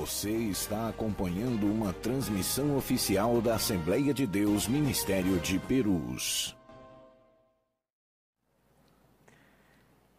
Você está acompanhando uma transmissão oficial da Assembleia de Deus Ministério de Perus.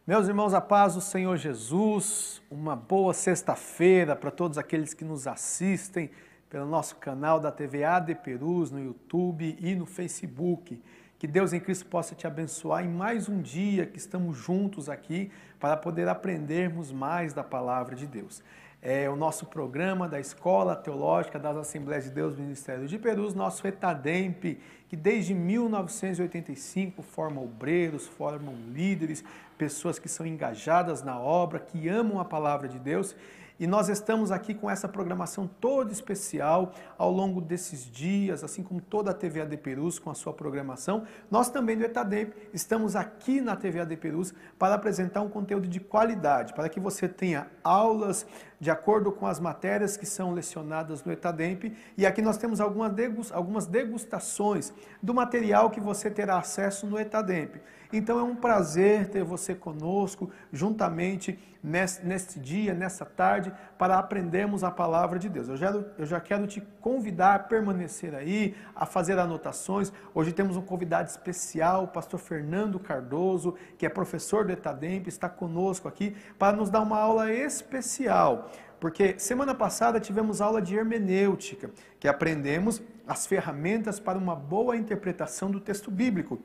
Meus irmãos, a paz do Senhor Jesus, uma boa sexta-feira para todos aqueles que nos assistem pelo nosso canal da TV AD Perus, no YouTube e no Facebook. Que Deus em Cristo possa te abençoar em mais um dia que estamos juntos aqui para poder aprendermos mais da Palavra de Deus. É o nosso programa da Escola Teológica das Assembleias de Deus Ministério de Perus, nosso ETADEMP, que desde 1985 forma obreiros, formam líderes, pessoas que são engajadas na obra, que amam a Palavra de Deus. E nós estamos aqui com essa programação toda especial ao longo desses dias, assim como toda a TV AD Perus com a sua programação. Nós também do ETADEMP estamos aqui na TV AD Perus para apresentar um conteúdo de qualidade, para que você tenha aulas de acordo com as matérias que são lecionadas no ETADEMP. E aqui nós temos algumas degustações do material que você terá acesso no ETADEMP. Então é um prazer ter você conosco, juntamente neste dia, nessa tarde, para aprendermos a Palavra de Deus. Eu já quero te convidar a permanecer aí, a fazer anotações. Hoje temos um convidado especial, o pastor Fernando Cardoso, que é professor do ETADEMP, está conosco aqui para nos dar uma aula especial. Porque semana passada tivemos aula de hermenêutica, que aprendemos as ferramentas para uma boa interpretação do texto bíblico.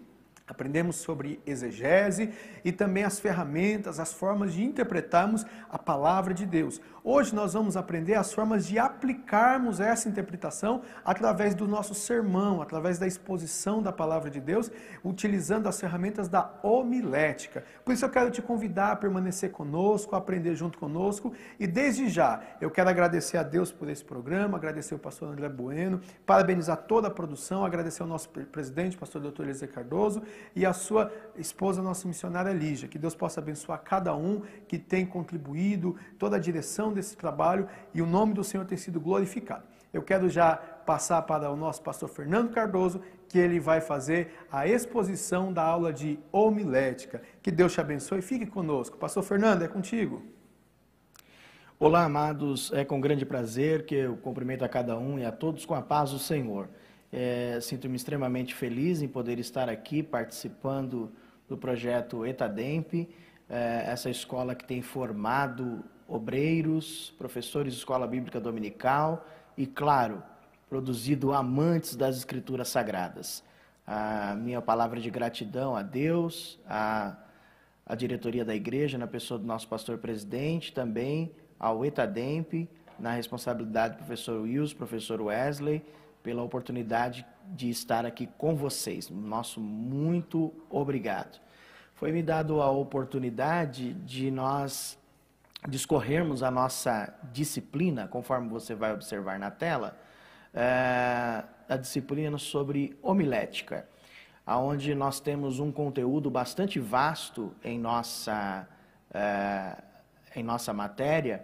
Aprendemos sobre exegese e também as ferramentas, as formas de interpretarmos a Palavra de Deus. Hoje nós vamos aprender as formas de aplicarmos essa interpretação através do nosso sermão, através da exposição da Palavra de Deus, utilizando as ferramentas da homilética. Por isso eu quero te convidar a permanecer conosco, a aprender junto conosco. E desde já eu quero agradecer a Deus por esse programa, agradecer ao pastor André Bueno, parabenizar toda a produção, agradecer ao nosso presidente, pastor Dr. Eliezer Cardoso, e a sua esposa, nossa missionária Lígia. Que Deus possa abençoar cada um que tem contribuído, toda a direção desse trabalho, e o nome do Senhor tem sido glorificado. Eu quero já passar para o nosso pastor Fernando Cardoso, que ele vai fazer a exposição da aula de homilética. Que Deus te abençoe e fique conosco. Pastor Fernando, é contigo. Olá, amados, é com grande prazer que eu cumprimento a cada um e a todos com a paz do Senhor. Sinto-me extremamente feliz em poder estar aqui participando do projeto ETADEMP, essa escola que tem formado obreiros, professores de escola bíblica dominical e, claro, produzido amantes das Escrituras Sagradas. A minha palavra de gratidão a Deus, a diretoria da igreja, na pessoa do nosso pastor-presidente, também ao ETADEMP, na responsabilidade do professor Wilson, professor Wesley, pela oportunidade de estar aqui com vocês. Nosso muito obrigado. Foi-me dado a oportunidade de nós discorrermos a nossa disciplina, conforme você vai observar na tela, a disciplina sobre homilética, onde nós temos um conteúdo bastante vasto em nossa matéria,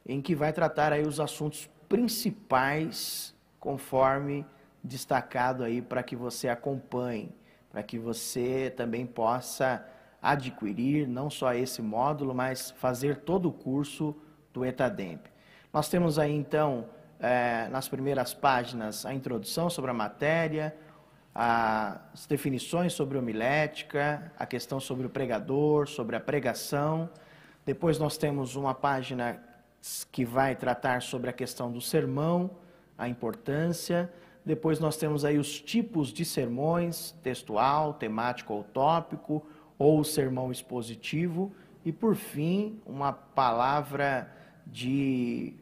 em que vai tratar aí os assuntos principais, conforme destacado aí para que você acompanhe, para que você também possa adquirir não só esse módulo, mas fazer todo o curso do ETADEMP. Nós temos aí então, nas primeiras páginas, a introdução sobre a matéria, as definições sobre homilética, a questão sobre o pregador, sobre a pregação. Depois nós temos uma página que vai tratar sobre a questão do sermão, a importância. Depois nós temos aí os tipos de sermões, textual, temático ou tópico, ou sermão expositivo. E por fim, uma palavra de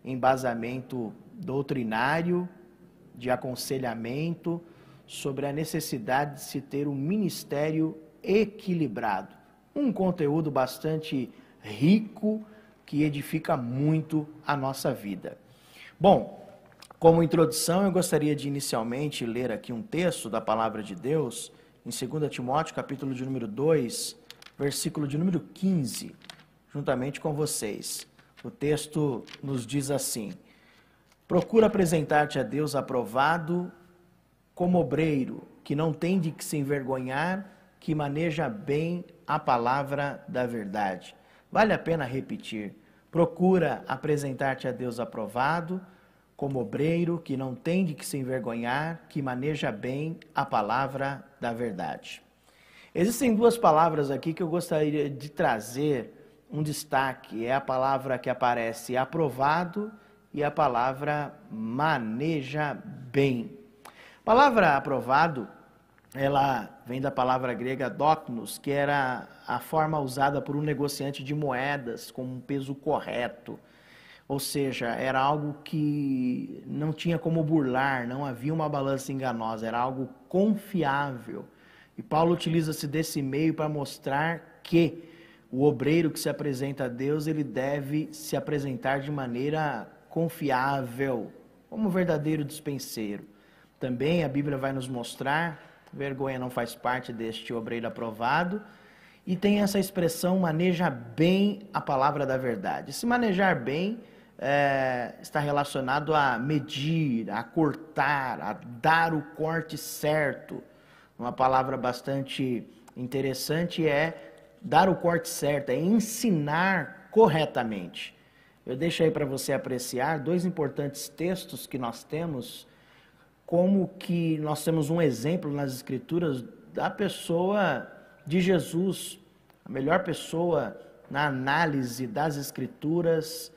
embasamento doutrinário, de aconselhamento, sobre a necessidade de se ter um ministério equilibrado. Um conteúdo bastante rico, que edifica muito a nossa vida. Bom, como introdução, eu gostaria de inicialmente ler aqui um texto da Palavra de Deus, em 2 Timóteo, capítulo de número 2, versículo de número 15, juntamente com vocês. O texto nos diz assim: procura apresentar-te a Deus aprovado como obreiro, que não tem de que se envergonhar, que maneja bem a palavra da verdade. Vale a pena repetir. procura apresentar-te a Deus aprovado, como obreiro que não tem de que se envergonhar, que maneja bem a palavra da verdade. Existem duas palavras aqui que eu gostaria de trazer um destaque. É a palavra que aparece aprovado e a palavra maneja bem. A palavra aprovado, ela vem da palavra grega doknos, que era a forma usada por um negociante de moedas com um peso correto. Ou seja, era algo que não tinha como burlar, não havia uma balança enganosa, era algo confiável. E Paulo utiliza-se desse meio para mostrar que o obreiro que se apresenta a Deus, ele deve se apresentar de maneira confiável, como um verdadeiro despenseiro. Também a Bíblia vai nos mostrar, vergonha não faz parte deste obreiro aprovado, e tem essa expressão, maneja bem a palavra da verdade. Se manejar bem, está relacionado a medir, a cortar, a dar o corte certo. Uma palavra bastante interessante é dar o corte certo, é ensinar corretamente. Eu deixo aí para você apreciar dois importantes textos que nós temos, como que nós temos um exemplo nas Escrituras da pessoa de Jesus, a melhor pessoa na análise das Escrituras,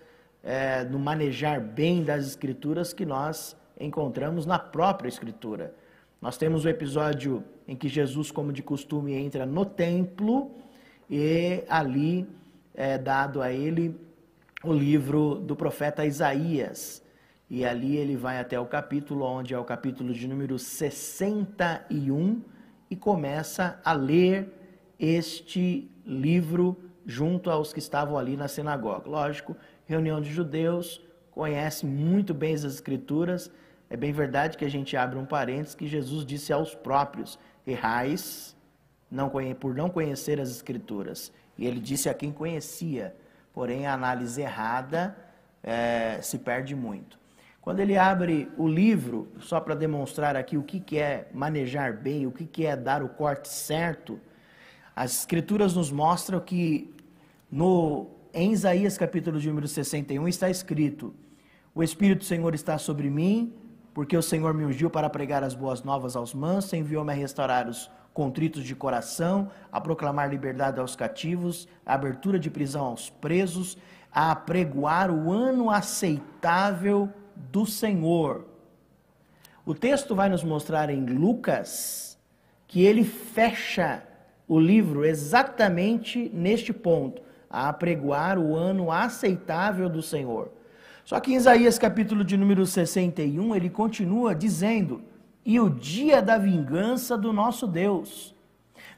no manejar bem das Escrituras que nós encontramos na própria Escritura. Nós temos o episódio em que Jesus, como de costume, entra no templo e ali é dado a ele o livro do profeta Isaías. E ali ele vai até o capítulo, onde é o capítulo de número 61, e começa a ler este livro junto aos que estavam ali na sinagoga. Lógico, reunião de judeus, conhece muito bem as Escrituras. É bem verdade que a gente abre um parênteses que Jesus disse aos próprios: errais por não conhecer as Escrituras. E ele disse a quem conhecia, porém a análise errada se perde muito. Quando ele abre o livro, só para demonstrar aqui o que é manejar bem, o que é dar o corte certo, as Escrituras nos mostram que em Isaías capítulo de número 61 está escrito: o Espírito do Senhor está sobre mim, porque o Senhor me ungiu para pregar as boas novas aos mansos, enviou-me a restaurar os contritos de coração, a proclamar liberdade aos cativos, a abertura de prisão aos presos, a apregoar o ano aceitável do Senhor. O texto vai nos mostrar em Lucas que ele fecha o livro exatamente neste ponto, a apregoar o ano aceitável do Senhor. Só que em Isaías capítulo de número 61, ele continua dizendo: e o dia da vingança do nosso Deus.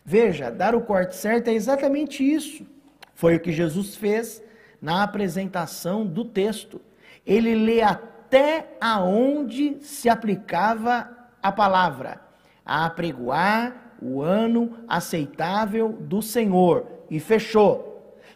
Veja, dar o corte certo é exatamente isso. Foi o que Jesus fez na apresentação do texto. Ele lê até aonde se aplicava a palavra, a apregoar o ano aceitável do Senhor, e fechou.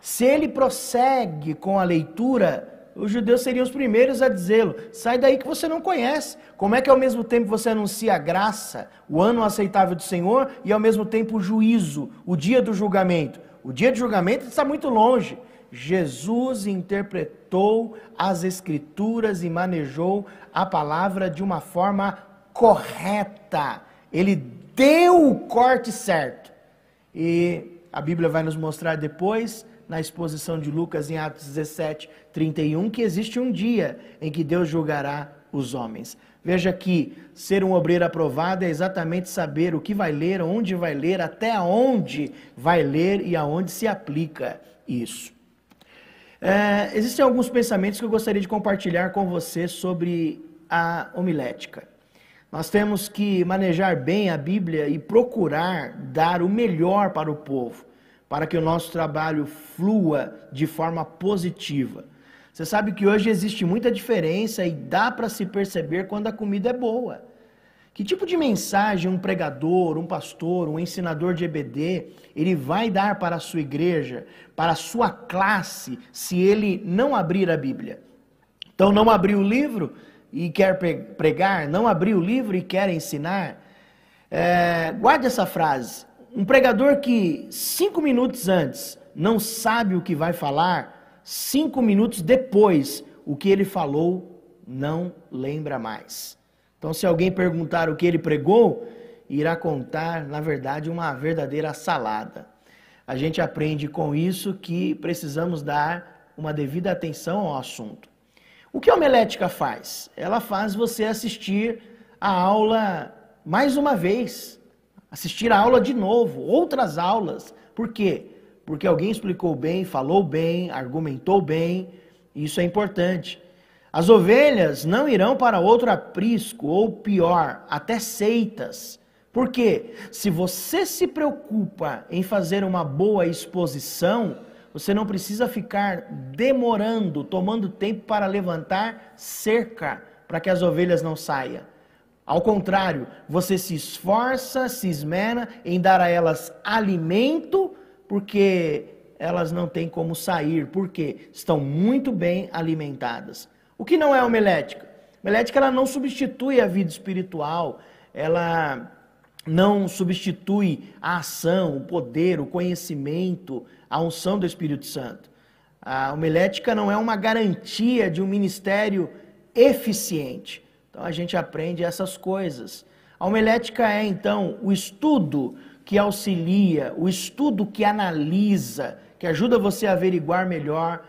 Se ele prossegue com a leitura, os judeus seriam os primeiros a dizê-lo: sai daí que você não conhece. Como é que ao mesmo tempo você anuncia a graça, o ano aceitável do Senhor, e ao mesmo tempo o juízo, o dia do julgamento? O dia do julgamento está muito longe. Jesus interpretou as Escrituras e manejou a palavra de uma forma correta. Ele deu o corte certo. E a Bíblia vai nos mostrar depois, na exposição de Lucas em Atos 17, 31, que existe um dia em que Deus julgará os homens. Veja que ser um obreiro aprovado é exatamente saber o que vai ler, onde vai ler, até onde vai ler e aonde se aplica isso. Existem alguns pensamentos que eu gostaria de compartilhar com você sobre a homilética. Nós temos que manejar bem a Bíblia e procurar dar o melhor para o povo, para que o nosso trabalho flua de forma positiva. Você sabe que hoje existe muita diferença e dá para se perceber quando a comida é boa. Que tipo de mensagem um pregador, um pastor, um ensinador de EBD, ele vai dar para a sua igreja, para a sua classe, se ele não abrir a Bíblia? Então, não abriu o livro e quer pregar, não abriu o livro e quer ensinar? Guarde essa frase. Um pregador que 5 minutos antes não sabe o que vai falar, 5 minutos depois, o que ele falou não lembra mais. Então, se alguém perguntar o que ele pregou, irá contar, na verdade, uma verdadeira salada. A gente aprende com isso que precisamos dar uma devida atenção ao assunto. O que a homilética faz? Ela faz você assistir a aula mais uma vez, assistir a aula de novo, outras aulas. Por quê? Porque alguém explicou bem, falou bem, argumentou bem, isso é importante. As ovelhas não irão para outro aprisco, ou pior, até seitas. Por quê? Se você se preocupa em fazer uma boa exposição, você não precisa ficar demorando, tomando tempo para levantar cerca, para que as ovelhas não saiam. Ao contrário, você se esforça, se esmera em dar a elas alimento, porque elas não têm como sair, porque estão muito bem alimentadas. O que não é homilética? Homilética, ela não substitui a vida espiritual, ela não substitui a ação, o poder, o conhecimento, a unção do Espírito Santo. A homilética não é uma garantia de um ministério eficiente. Então a gente aprende essas coisas. A homilética é então o estudo que auxilia, o estudo que analisa, que ajuda você a averiguar melhor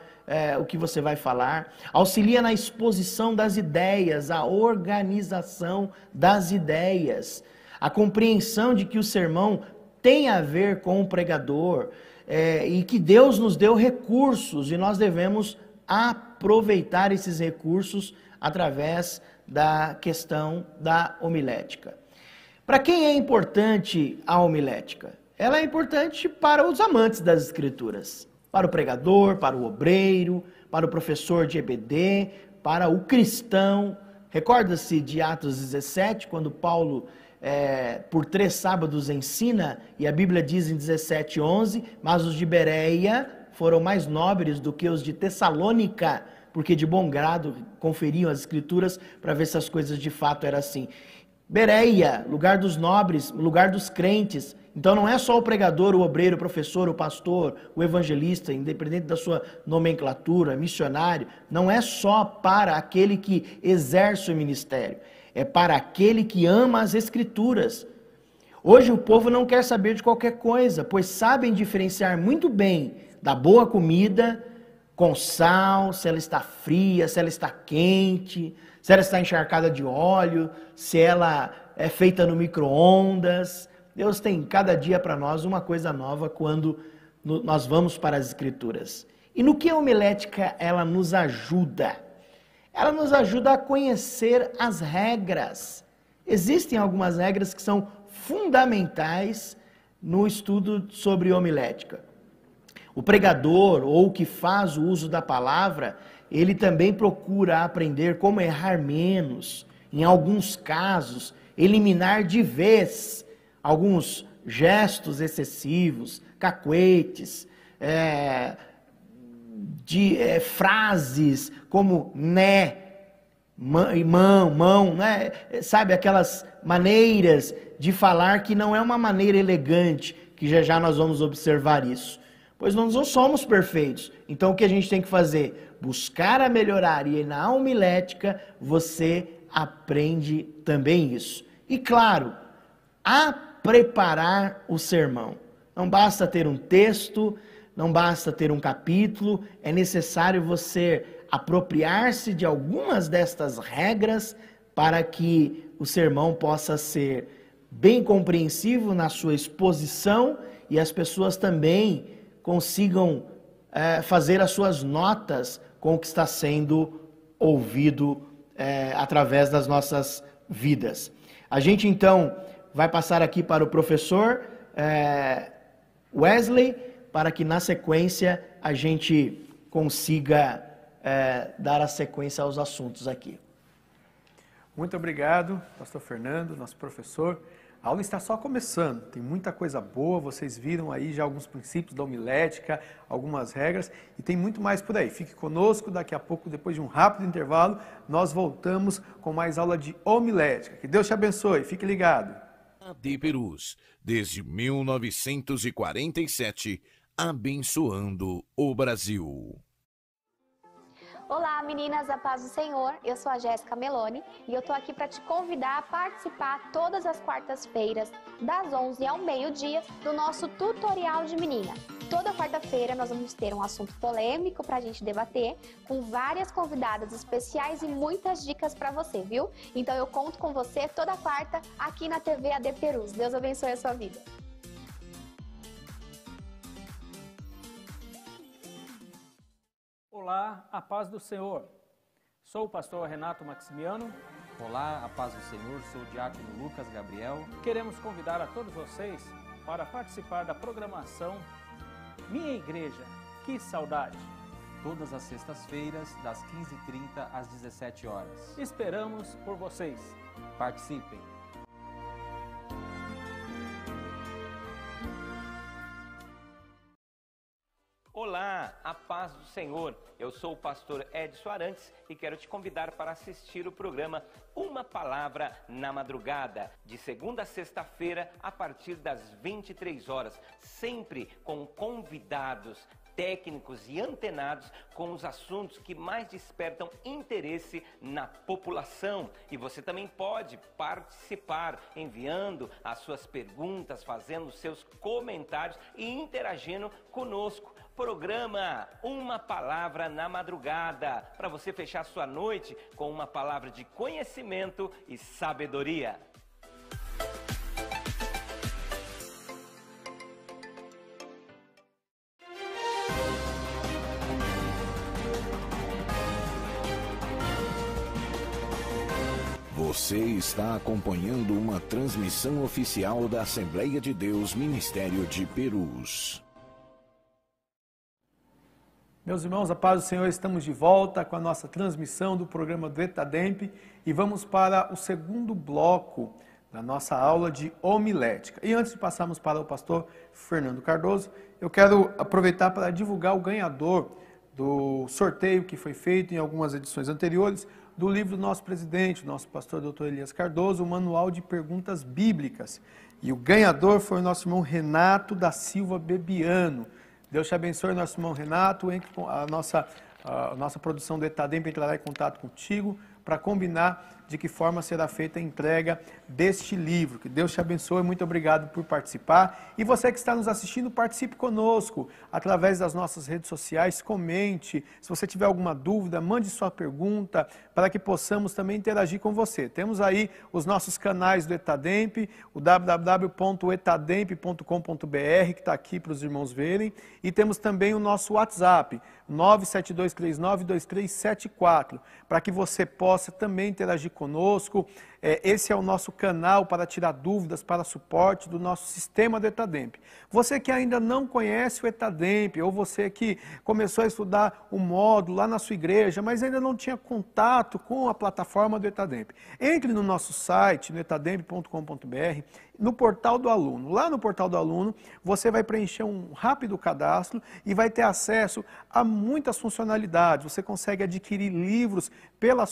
o que você vai falar, auxilia na exposição das ideias, a organização das ideias, a compreensão de que o sermão tem a ver com o pregador e que Deus nos deu recursos e nós devemos aproveitar esses recursos através da questão da homilética. Para quem é importante a homilética? Ela é importante para os amantes das Escrituras, para o pregador, para o obreiro, para o professor de EBD, para o cristão. Recorda-se de Atos 17, quando Paulo, por 3 sábados, ensina, e a Bíblia diz em 17:11, mas os de Bereia foram mais nobres do que os de Tessalônica, porque de bom grado conferiam as Escrituras para ver se as coisas de fato eram assim. Bereia, lugar dos nobres, lugar dos crentes. Então não é só o pregador, o obreiro, o professor, o pastor, o evangelista, independente da sua nomenclatura, missionário, não é só para aquele que exerce o ministério, é para aquele que ama as Escrituras. Hoje o povo não quer saber de qualquer coisa, pois sabem diferenciar muito bem da boa comida, com sal, se ela está fria, se ela está quente, se ela está encharcada de óleo, se ela é feita no micro-ondas. Deus tem cada dia para nós uma coisa nova quando nós vamos para as Escrituras. E no que a homilética ela nos ajuda? Ela nos ajuda a conhecer as regras. Existem algumas regras que são fundamentais no estudo sobre homilética. O pregador ou o que faz o uso da palavra, ele também procura aprender como errar menos, em alguns casos, eliminar de vez alguns gestos excessivos, cacuetes, frases como né, mão, né? Sabe, aquelas maneiras de falar que não é uma maneira elegante, que já nós vamos observar isso. Pois nós não somos perfeitos. Então o que a gente tem que fazer? Buscar a melhorar. E na homilética você aprende também isso. E claro, a preparar o sermão. Não basta ter um texto, não basta ter um capítulo, é necessário você apropriar-se de algumas destas regras para que o sermão possa ser bem compreensivo na sua exposição e as pessoas também consigam fazer as suas notas com o que está sendo ouvido através das nossas vidas. A gente então vai passar aqui para o professor Wesley, para que na sequência a gente consiga dar a sequência aos assuntos aqui. Muito obrigado, pastor Fernando, nosso professor. A aula está só começando, tem muita coisa boa, vocês viram aí já alguns princípios da homilética, algumas regras, e tem muito mais por aí. Fique conosco, daqui a pouco, depois de um rápido intervalo, nós voltamos com mais aula de homilética. Que Deus te abençoe, fique ligado. AD Perus, desde 1947, abençoando o Brasil. Olá meninas, a paz do Senhor, eu sou a Jéssica Meloni e eu tô aqui para te convidar a participar todas as quartas-feiras, das 11 ao meio-dia, do nosso tutorial de menina. Toda quarta-feira nós vamos ter um assunto polêmico para a gente debater, com várias convidadas especiais e muitas dicas para você, viu? Então eu conto com você toda quarta aqui na TV AD Perus. Deus abençoe a sua vida. Olá, a paz do Senhor. Sou o pastor Renato Maximiano. Olá, a paz do Senhor, sou o diácono Lucas Gabriel. Queremos convidar a todos vocês para participar da programação Minha Igreja, que saudade! Todas as sextas-feiras, das 15h30 às 17 horas. Esperamos por vocês. Participem! Olá, a paz do Senhor. Eu sou o pastor Edson Arantes e quero te convidar para assistir o programa Uma Palavra na Madrugada, de segunda a sexta-feira, a partir das 23 horas, sempre com convidados técnicos e antenados com os assuntos que mais despertam interesse na população. E você também pode participar enviando as suas perguntas, fazendo os seus comentários e interagindo conosco. Programa Uma Palavra na Madrugada, para você fechar sua noite com uma palavra de conhecimento e sabedoria. Você está acompanhando uma transmissão oficial da Assembleia de Deus Ministério de Perus. Meus irmãos, a paz do Senhor, estamos de volta com a nossa transmissão do programa do ETADEMP e vamos para o segundo bloco da nossa aula de homilética. E antes de passarmos para o pastor Fernando Cardoso, eu quero aproveitar para divulgar o ganhador do sorteio que foi feito em algumas edições anteriores do livro do nosso presidente, nosso pastor Dr. Elias Cardoso, o Manual de Perguntas Bíblicas. E o ganhador foi o nosso irmão Renato da Silva Bebiano. Deus te abençoe, nosso irmão Renato. A nossa produção do ETADEMP entrará em contato contigo para combinar de que forma será feita a entrega deste livro. Que Deus te abençoe, muito obrigado por participar. E você que está nos assistindo, participe conosco através das nossas redes sociais, comente. Se você tiver alguma dúvida, mande sua pergunta para que possamos também interagir com você. Temos aí os nossos canais do ETADEMP, o www.etademp.com.br, que está aqui para os irmãos verem. E temos também o nosso WhatsApp, 972392374, para que você possa também interagir conosco. Esse é o nosso canal para tirar dúvidas, para suporte do nosso sistema do ETADEMP. Você que ainda não conhece o ETADEMP, ou você que começou a estudar o módulo lá na sua igreja, mas ainda não tinha contato com a plataforma do ETADEMP, entre no nosso site, no etademp.com.br, no portal do aluno. Lá no portal do aluno, você vai preencher um rápido cadastro e vai ter acesso a muitas funcionalidades. Você consegue adquirir livros pela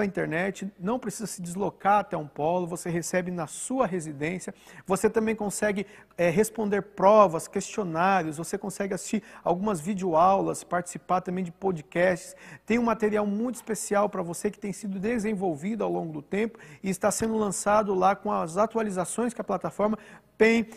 internet, não precisa se deslocar até um polo, você recebe na sua residência. Você também consegue responder provas, questionários, você consegue assistir algumas videoaulas, participar também de podcasts. Tem um material muito especial para você que tem sido desenvolvido ao longo do tempo e está sendo lançado lá com as atualizações que a plataforma tem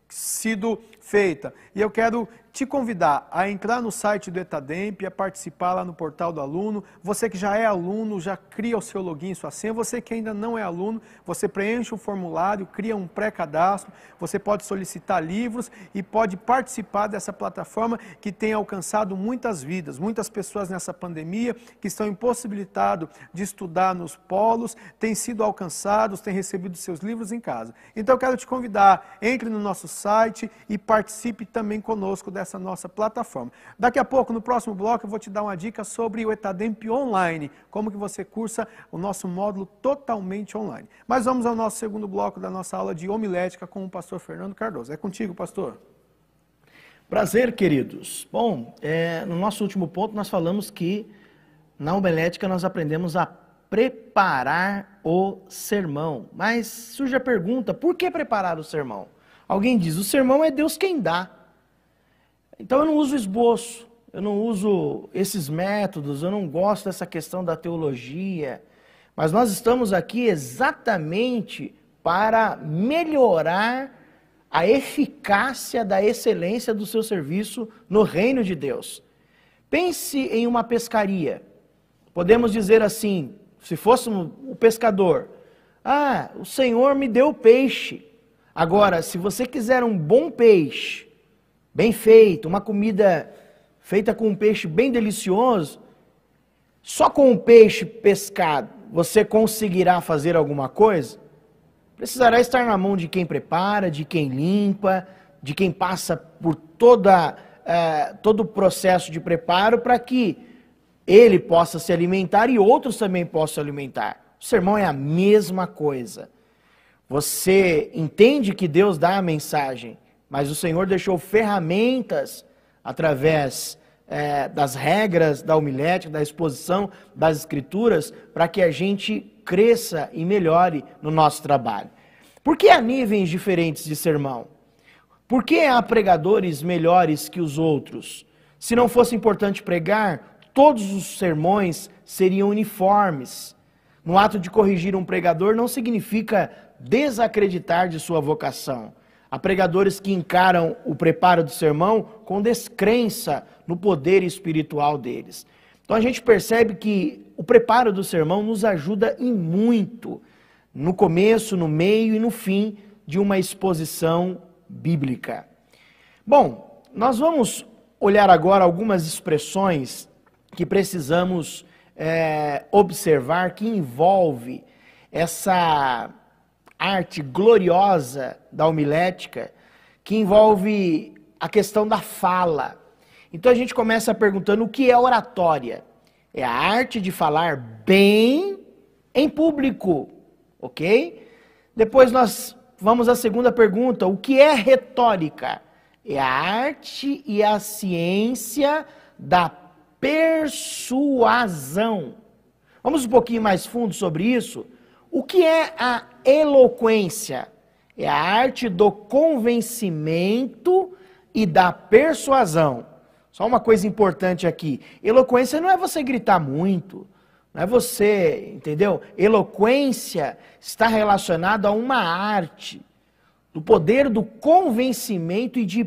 sido feita. E eu quero te convidar a entrar no site do ETADEMP, a participar lá no portal do aluno. Você que já é aluno, já cria o seu login e sua senha. Você que ainda não é aluno, você preenche um formulário, cria um pré-cadastro, você pode solicitar livros e pode participar dessa plataforma que tem alcançado muitas vidas. Muitas pessoas nessa pandemia que estão impossibilitadas de estudar nos polos, têm sido alcançados, têm recebido seus livros em casa. Então eu quero te convidar, entre no nosso site e participe também conosco dessa nossa plataforma. Daqui a pouco, no próximo bloco, eu vou te dar uma dica sobre o ETADEMP Online, como que você cursa o nosso módulo totalmente online. Mas vamos ao nosso segundo bloco da nossa aula de homilética com o pastor Fernando Cardoso. É contigo, pastor. Prazer, queridos. Bom, no nosso último ponto nós falamos que na homilética nós aprendemos a preparar o sermão. Mas surge a pergunta, por que preparar o sermão? Alguém diz, o sermão é Deus quem dá. Então eu não uso esboço, eu não uso esses métodos, eu não gosto dessa questão da teologia. Mas nós estamos aqui exatamente para melhorar a eficácia da excelência do seu serviço no reino de Deus. Pense em uma pescaria. Podemos dizer assim, se fôssemos o pescador, o Senhor me deu peixe. Agora, se você quiser um bom peixe, bem feito, uma comida feita com um peixe bem delicioso, só com o peixe pescado você conseguirá fazer alguma coisa? Precisará estar na mão de quem prepara, de quem limpa, de quem passa por todo o processo de preparo para que ele possa se alimentar e outros também possam se alimentar. O sermão é a mesma coisa. Você entende que Deus dá a mensagem, mas o Senhor deixou ferramentas através das regras da homilética, da exposição das Escrituras, para que a gente cresça e melhore no nosso trabalho. Por que há níveis diferentes de sermão? Por que há pregadores melhores que os outros? Se não fosse importante pregar, todos os sermões seriam uniformes. No ato de corrigir um pregador não significa desacreditar de sua vocação. Há pregadores que encaram o preparo do sermão com descrença no poder espiritual deles. Então a gente percebe que o preparo do sermão nos ajuda em muito, no começo, no meio e no fim de uma exposição bíblica. Bom, nós vamos olhar agora algumas expressões que precisamos observar, que envolve essa arte gloriosa da homilética, que envolve a questão da fala. Então a gente começa perguntando o que é oratória. É a arte de falar bem em público, ok? Depois nós vamos à segunda pergunta, o que é retórica? É a arte e a ciência da persuasão. Vamos um pouquinho mais fundo sobre isso? O que é a eloquência? É a arte do convencimento e da persuasão. Só uma coisa importante aqui. Eloquência não é você gritar muito, não é você, entendeu? Eloquência está relacionada a uma arte, do poder do convencimento e de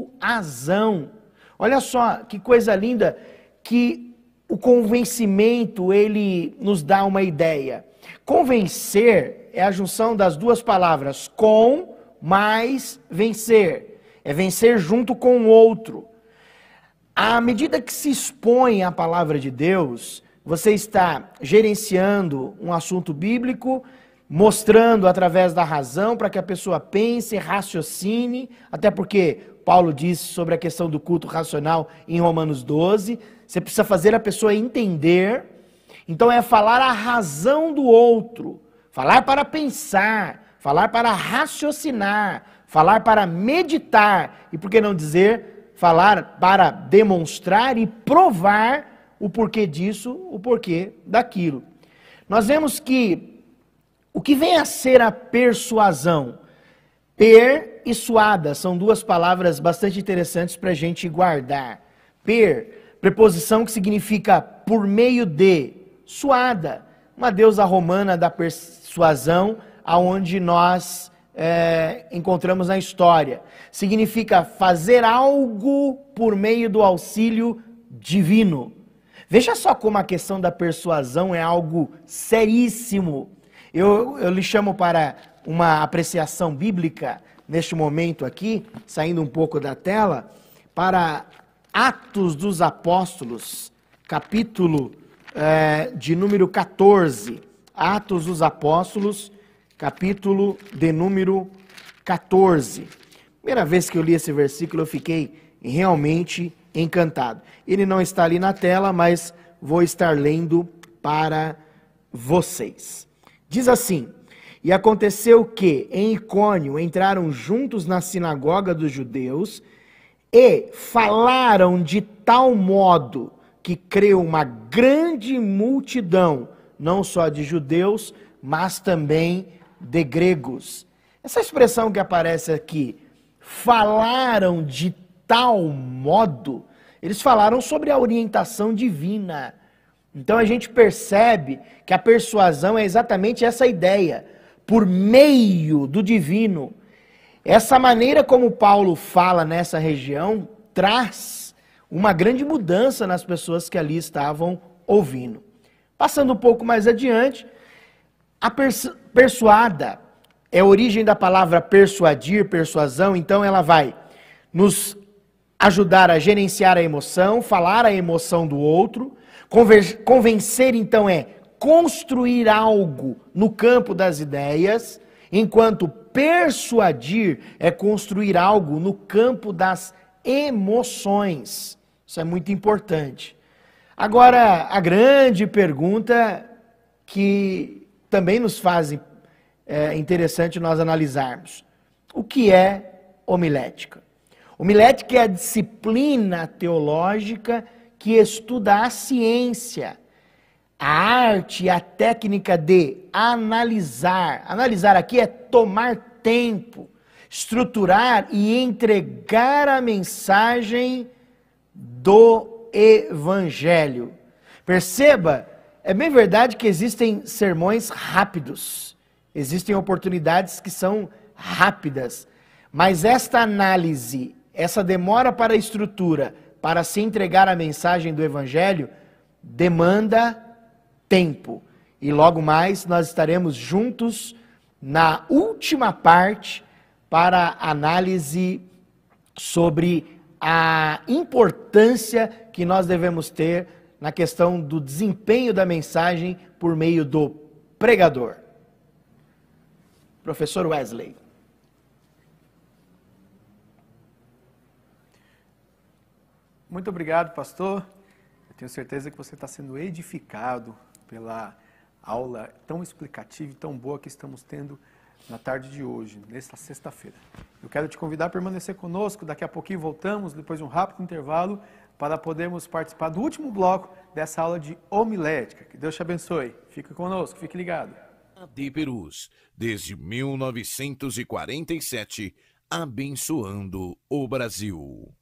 persuasão. Olha só que coisa linda que o convencimento, ele nos dá uma ideia. Convencer é a junção das duas palavras, com mais vencer. É vencer junto com o outro. À medida que se expõe a palavra de Deus, você está gerenciando um assunto bíblico, mostrando através da razão para que a pessoa pense, raciocine, até porque Paulo diz sobre a questão do culto racional em Romanos 12, você precisa fazer a pessoa entender. Então é falar a razão do outro, falar para pensar, falar para raciocinar, falar para meditar, e por que não dizer, falar para demonstrar e provar o porquê disso, o porquê daquilo. Nós vemos que o que vem a ser a persuasão, per e suada, são duas palavras bastante interessantes para a gente guardar. Per, preposição que significa por meio de, suada, uma deusa romana da persuasão, aonde nós encontramos na história. Significa fazer algo por meio do auxílio divino. Veja só como a questão da persuasão é algo seríssimo. Eu lhe chamo para uma apreciação bíblica neste momento aqui, saindo um pouco da tela, para Atos dos Apóstolos, capítulo de número 14. Atos dos Apóstolos, capítulo de número 14. Primeira vez que eu li esse versículo, eu fiquei realmente encantado. Ele não está ali na tela, mas vou estar lendo para vocês. Diz assim: e aconteceu que em Icônio entraram juntos na sinagoga dos judeus e falaram de tal modo que creu uma grande multidão, não só de judeus, mas também de gregos. Essa expressão que aparece aqui, falaram de tal modo, eles falaram sobre a orientação divina. Então a gente percebe que a persuasão é exatamente essa ideia, por meio do divino. Essa maneira como Paulo fala nessa região traz uma grande mudança nas pessoas que ali estavam ouvindo. Passando um pouco mais adiante, a persuada é a origem da palavra persuadir, persuasão, então ela vai nos ajudar a gerenciar a emoção, falar a emoção do outro. Convencer, então, é construir algo no campo das ideias, enquanto persuadir é construir algo no campo das emoções. Isso é muito importante. Agora, a grande pergunta que também nos faz interessante nós analisarmos. O que é homilética? Homilética é a disciplina teológica que estuda a ciência, a arte e a técnica de analisar. Analisar aqui é tomar tempo, estruturar e entregar a mensagem do Evangelho. Perceba, é bem verdade que existem sermões rápidos, existem oportunidades que são rápidas, mas esta análise, essa demora para a estrutura, para se entregar a mensagem do Evangelho, demanda tempo. E logo mais nós estaremos juntos na última parte para análise sobre a importância que nós devemos ter na questão do desempenho da mensagem por meio do pregador. Professor Wesley. Muito obrigado, pastor. Eu tenho certeza que você está sendo edificado pela aula tão explicativa e tão boa que estamos tendo na tarde de hoje, nesta sexta-feira. Eu quero te convidar a permanecer conosco, daqui a pouquinho voltamos, depois de um rápido intervalo, para podermos participar do último bloco dessa aula de homilética. Que Deus te abençoe. Fique conosco, fique ligado. AD Perus, desde 1947, abençoando o Brasil.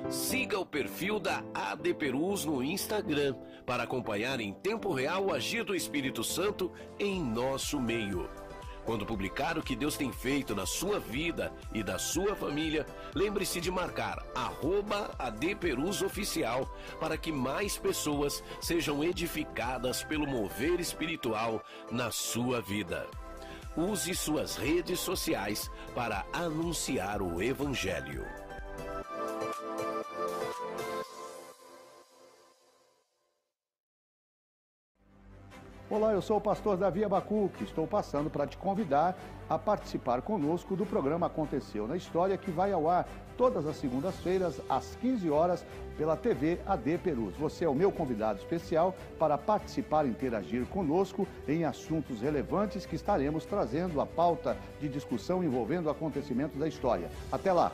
Siga o perfil da AD Perus no Instagram para acompanhar em tempo real o agir do Espírito Santo em nosso meio. Quando publicar o que Deus tem feito na sua vida e da sua família, lembre-se de marcar @ADPerusOficial para que mais pessoas sejam edificadas pelo mover espiritual na sua vida. Use suas redes sociais para anunciar o Evangelho. Olá, eu sou o pastor Davi Abacuque. Estou passando para te convidar a participar conosco do programa Aconteceu na História, que vai ao ar todas as segundas-feiras, às 15 horas, pela TV AD Perus. Você é o meu convidado especial para participar e interagir conosco em assuntos relevantes que estaremos trazendo à pauta de discussão envolvendo acontecimentos da história. Até lá!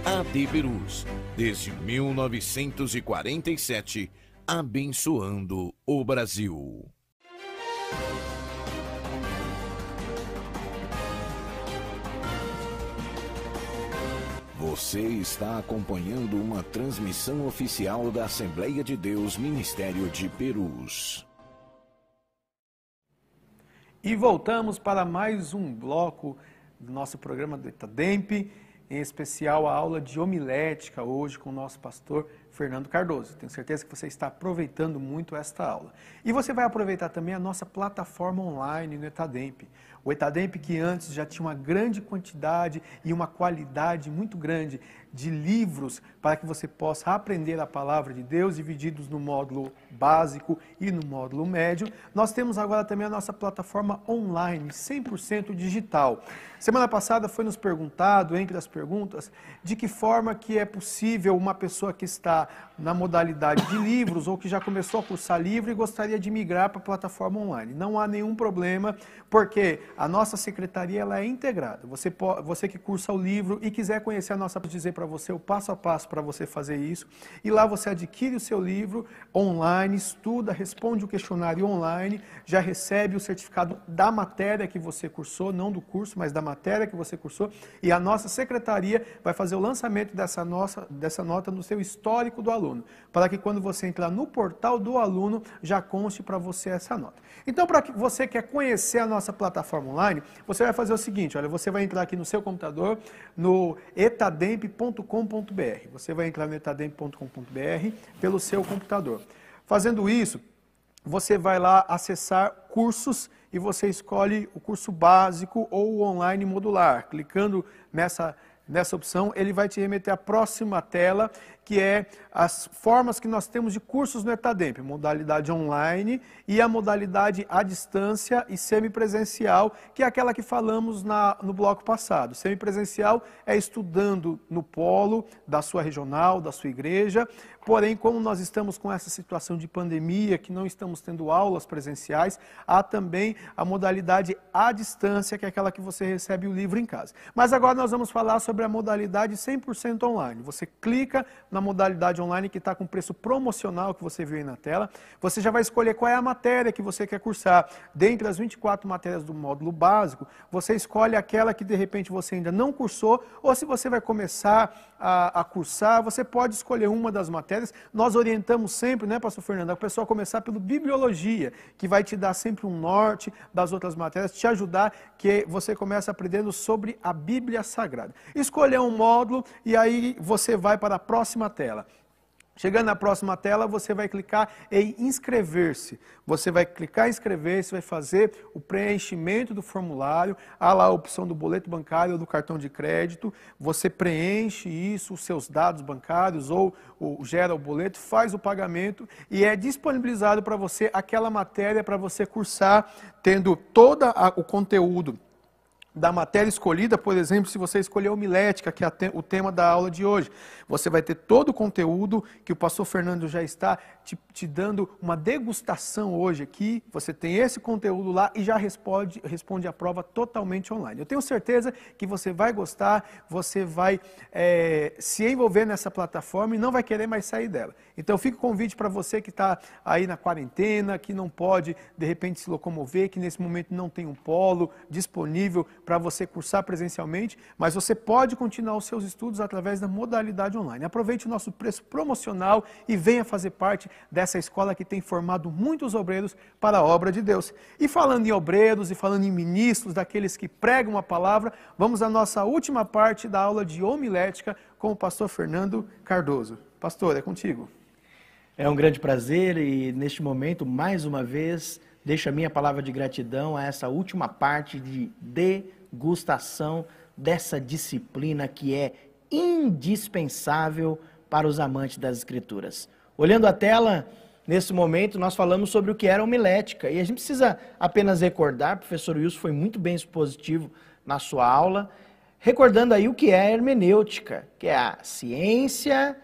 AD Perus, desde 1947, abençoando o Brasil. Você está acompanhando uma transmissão oficial da Assembleia de Deus Ministério de Perus. E voltamos para mais um bloco do nosso programa do ETADEMP, em especial a aula de homilética hoje com o nosso pastor Fernando Cardoso. Tenho certeza que você está aproveitando muito esta aula. E você vai aproveitar também a nossa plataforma online no ETADEMP. O ETADEMP, que antes já tinha uma grande quantidade e uma qualidade muito grande de livros para que você possa aprender a palavra de Deus, divididos no módulo básico e no módulo médio. Nós temos agora também a nossa plataforma online, 100% digital. Semana passada foi nos perguntado, entre as perguntas, de que forma que é possível uma pessoa que está na modalidade de livros ou que já começou a cursar livro e gostaria de migrar para a plataforma online. Não há nenhum problema, porque a nossa secretaria ela é integrada. Você que cursa o livro e quiser conhecer a nossa, dizer para você o passo a passo para você fazer isso. E lá você adquire o seu livro online, estuda, responde o questionário online, já recebe o certificado da matéria que você cursou, não do curso, mas da matéria que você cursou. E a nossa secretaria vai fazer o lançamento dessa nota no seu histórico do aluno, para que quando você entrar no portal do aluno, já conste para você essa nota. Então, para que você quer conhecer a nossa plataforma online, você vai fazer o seguinte, olha, você vai entrar aqui no seu computador, no etademp.com.br. Você vai entrar no etademp.com.br pelo seu computador. Fazendo isso, você vai lá acessar cursos e você escolhe o curso básico ou o online modular. Clicando nessa opção, ele vai te remeter à próxima tela, que é as formas que nós temos de cursos no Etademp, modalidade online e a modalidade à distância e semipresencial, que é aquela que falamos no bloco passado. Semipresencial é estudando no polo da sua regional, da sua igreja, porém, como nós estamos com essa situação de pandemia, que não estamos tendo aulas presenciais, há também a modalidade à distância, que é aquela que você recebe o livro em casa. Mas agora nós vamos falar sobre a modalidade 100% online. Você clica na modalidade online que está com preço promocional que você viu aí na tela. Você já vai escolher qual é a matéria que você quer cursar. Dentre as 24 matérias do módulo básico, você escolhe aquela que de repente você ainda não cursou, ou se você vai começar a cursar, você pode escolher uma das matérias. Nós orientamos sempre, né, pastor Fernando, a pessoa começar pelo bibliologia, que vai te dar sempre um norte das outras matérias, te ajudar que você comece aprendendo sobre a Bíblia Sagrada. Escolher um módulo e aí você vai para a próxima tela. Chegando na próxima tela, você vai clicar em inscrever-se. Você vai clicar em inscrever-se, vai fazer o preenchimento do formulário, há lá a opção do boleto bancário ou do cartão de crédito, você preenche isso, os seus dados bancários ou gera o boleto, faz o pagamento e é disponibilizado para você aquela matéria para você cursar, tendo todo o conteúdo da matéria escolhida. Por exemplo, se você escolher homilética, que é o tema da aula de hoje, você vai ter todo o conteúdo que o pastor Fernando já está te dando uma degustação hoje aqui. Você tem esse conteúdo lá e já responde a prova totalmente online. Eu tenho certeza que você vai gostar, você vai se envolver nessa plataforma e não vai querer mais sair dela. Então fica o convite para você que está aí na quarentena, que não pode de repente se locomover, que nesse momento não tem um polo disponível para você cursar presencialmente, mas você pode continuar os seus estudos através da modalidade online. Aproveite o nosso preço promocional e venha fazer parte dessa escola que tem formado muitos obreiros para a obra de Deus. E falando em obreiros e falando em ministros, daqueles que pregam a palavra, vamos à nossa última parte da aula de homilética com o pastor Fernando Cardoso. Pastor, é contigo. É um grande prazer e neste momento, mais uma vez, deixo a minha palavra de gratidão a essa última parte de degustação dessa disciplina que é indispensável para os amantes das Escrituras. Olhando a tela, nesse momento nós falamos sobre o que era homilética e a gente precisa apenas recordar, o professor Wilson foi muito bem expositivo na sua aula, recordando aí o que é hermenêutica, que é a ciência,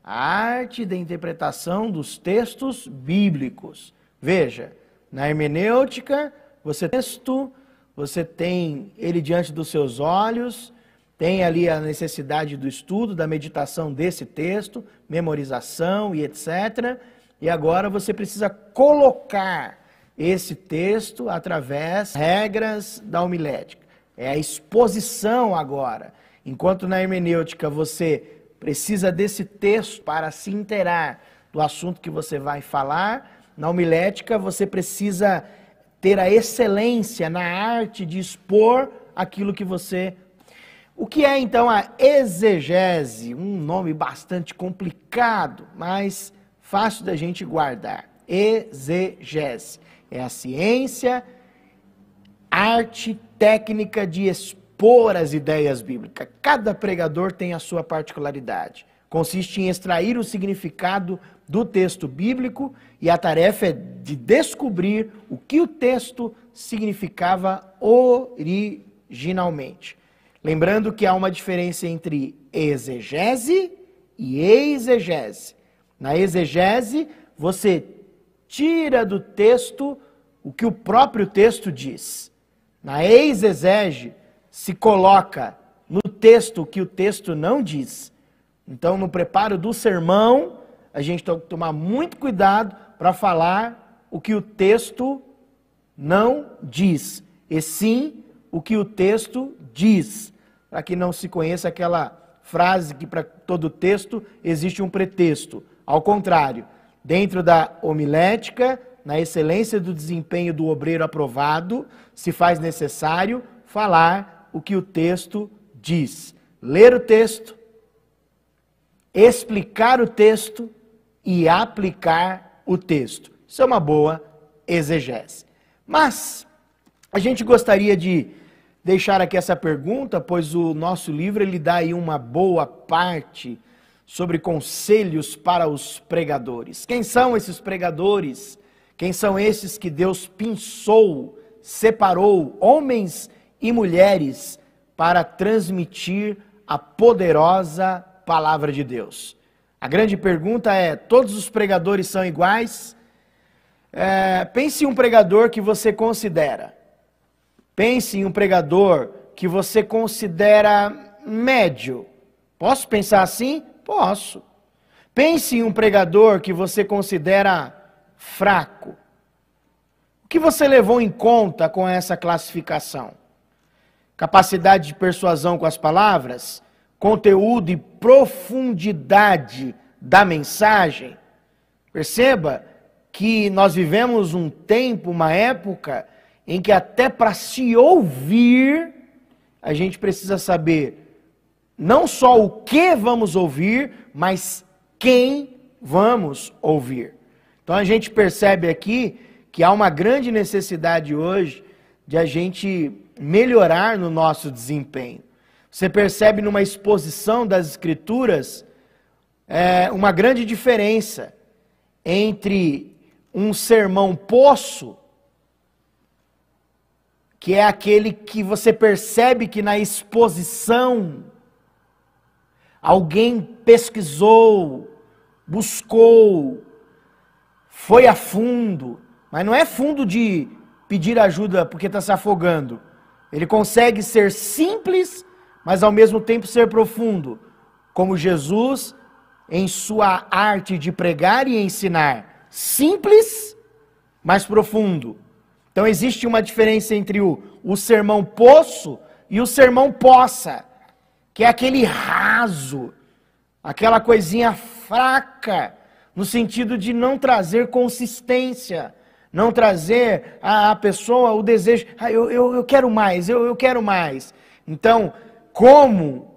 a arte da interpretação dos textos bíblicos. Veja, na hermenêutica, você tem ele diante dos seus olhos, tem ali a necessidade do estudo, da meditação desse texto, memorização e etc. E agora você precisa colocar esse texto através das regras da homilética. É a exposição agora. Enquanto na hermenêutica você precisa desse texto para se inteirar do assunto que você vai falar, na homilética você precisa ter a excelência na arte de expor aquilo que você... O que é então a exegese? Um nome bastante complicado, mas fácil da gente guardar. Exegese é a ciência, arte, técnica de expor as ideias bíblicas. Cada pregador tem a sua particularidade. Consiste em extrair o significado do texto bíblico e a tarefa é de descobrir o que o texto significava originalmente. Lembrando que há uma diferença entre exegese e exegese. Na exegese, você tira do texto o que o próprio texto diz. Na exegese se coloca no texto o que o texto não diz. Então, no preparo do sermão, a gente tem que tomar muito cuidado para falar o que o texto não diz, e sim o que o texto diz, para que não se conheça aquela frase que para todo texto existe um pretexto. Ao contrário, dentro da homilética, na excelência do desempenho do obreiro aprovado, se faz necessário falar o que o texto diz. Ler o texto, explicar o texto e aplicar o texto. Isso é uma boa exegese. Mas a gente gostaria de deixar aqui essa pergunta, pois o nosso livro ele dá aí uma boa parte sobre conselhos para os pregadores. Quem são esses pregadores? Quem são esses que Deus pinçou, separou, homens e mulheres, para transmitir a poderosa palavra de Deus? A grande pergunta é, todos os pregadores são iguais? Pense em um pregador que você considera. Pense em um pregador que você considera médio. Posso pensar assim? Posso. Pense em um pregador que você considera fraco. O que você levou em conta com essa classificação? Capacidade de persuasão com as palavras? Conteúdo e profundidade da mensagem? Perceba que nós vivemos um tempo, uma época, em que até para se ouvir, a gente precisa saber não só o que vamos ouvir, mas quem vamos ouvir. Então a gente percebe aqui que há uma grande necessidade hoje de a gente melhorar no nosso desempenho. Você percebe numa exposição das Escrituras uma grande diferença entre um sermão poço, que é aquele que você percebe que na exposição alguém pesquisou, buscou, foi a fundo, mas não é fundo de pedir ajuda porque está se afogando. Ele consegue ser simples, mas ao mesmo tempo ser profundo, como Jesus em sua arte de pregar e ensinar. Simples, mas profundo. Então existe uma diferença entre o sermão poço e o sermão poça, que é aquele raso, aquela coisinha fraca, no sentido de não trazer consistência, não trazer à pessoa o desejo, eu quero mais, eu quero mais. Então, como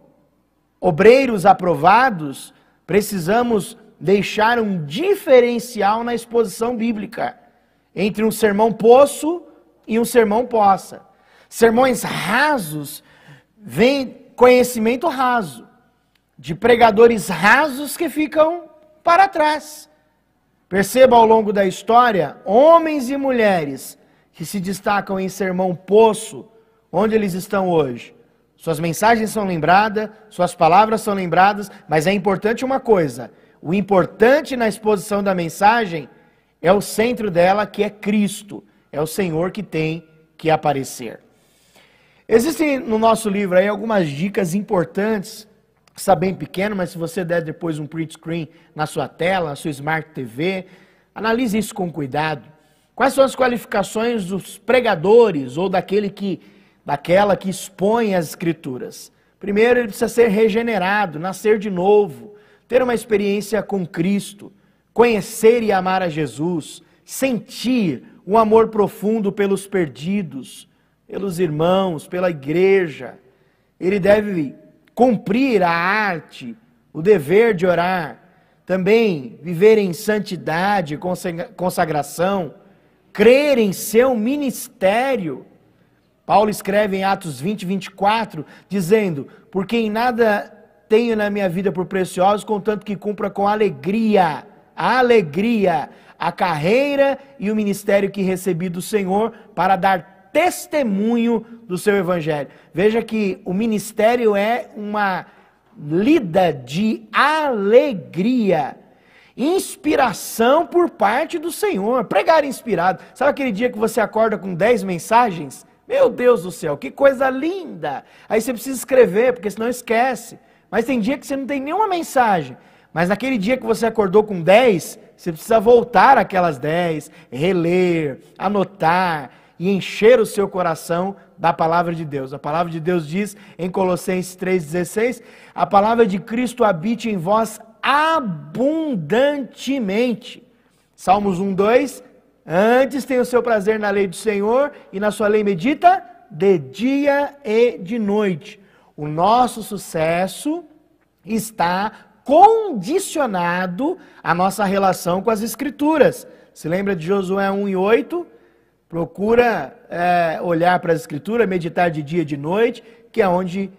obreiros aprovados, precisamos deixar um diferencial na exposição bíblica entre um sermão poço e um sermão poça. Sermões rasos, vem conhecimento raso, de pregadores rasos que ficam para trás. Perceba ao longo da história, homens e mulheres que se destacam em sermão poço, onde eles estão hoje. Suas mensagens são lembradas, suas palavras são lembradas, mas é importante uma coisa, o importante na exposição da mensagem é o centro dela, que é Cristo, é o Senhor que tem que aparecer. Existem no nosso livro aí algumas dicas importantes, está bem pequeno, mas se você der depois um print screen na sua tela, na sua Smart TV, analise isso com cuidado. Quais são as qualificações dos pregadores ou daquela que expõe as Escrituras? Primeiro, ele precisa ser regenerado, nascer de novo, ter uma experiência com Cristo, conhecer e amar a Jesus, sentir um amor profundo pelos perdidos, pelos irmãos, pela igreja. Ele deve cumprir a arte, o dever de orar, também viver em santidade, consagração, crer em seu ministério. Paulo escreve em Atos 20, 24, dizendo, porque em nada tenho na minha vida por preciosos, contanto que cumpra com alegria, a carreira e o ministério que recebi do Senhor para dar testemunho do seu evangelho. Veja que o ministério é uma lida de alegria, inspiração por parte do Senhor. Pregar inspirado. Sabe aquele dia que você acorda com 10 mensagens Meu Deus do céu, que coisa linda! Aí você precisa escrever, porque senão esquece. Mas tem dia que você não tem nenhuma mensagem. Mas naquele dia que você acordou com 10, você precisa voltar aquelas 10, reler, anotar e encher o seu coração da palavra de Deus. A palavra de Deus diz em Colossenses 3,16, a palavra de Cristo habite em vós abundantemente. Salmos 1:2, antes tem o seu prazer na lei do Senhor e na sua lei medita de dia e de noite. O nosso sucesso está condicionado à nossa relação com as Escrituras. Se lembra de Josué 1:8? Procura olhar para as Escrituras, meditar de dia e de noite, que é onde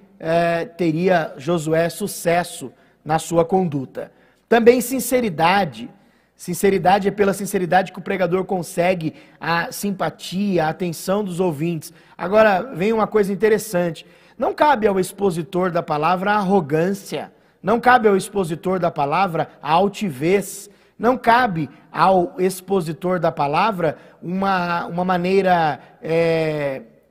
teria Josué sucesso na sua conduta. Também sinceridade. Sinceridade é pela sinceridade que o pregador consegue a simpatia, a atenção dos ouvintes. Agora, vem uma coisa interessante. Não cabe ao expositor da palavra a arrogância. Não cabe ao expositor da palavra a altivez. Não cabe ao expositor da palavra uma maneira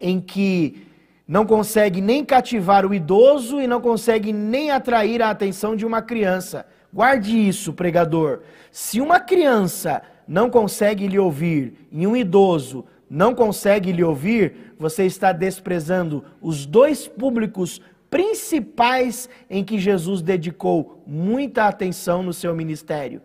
em que não consegue nem cativar o idoso e não consegue nem atrair a atenção de uma criança. Guarde isso, pregador. Se uma criança não consegue lhe ouvir e um idoso não consegue lhe ouvir, você está desprezando os dois públicos principais em que Jesus dedicou muita atenção no seu ministério.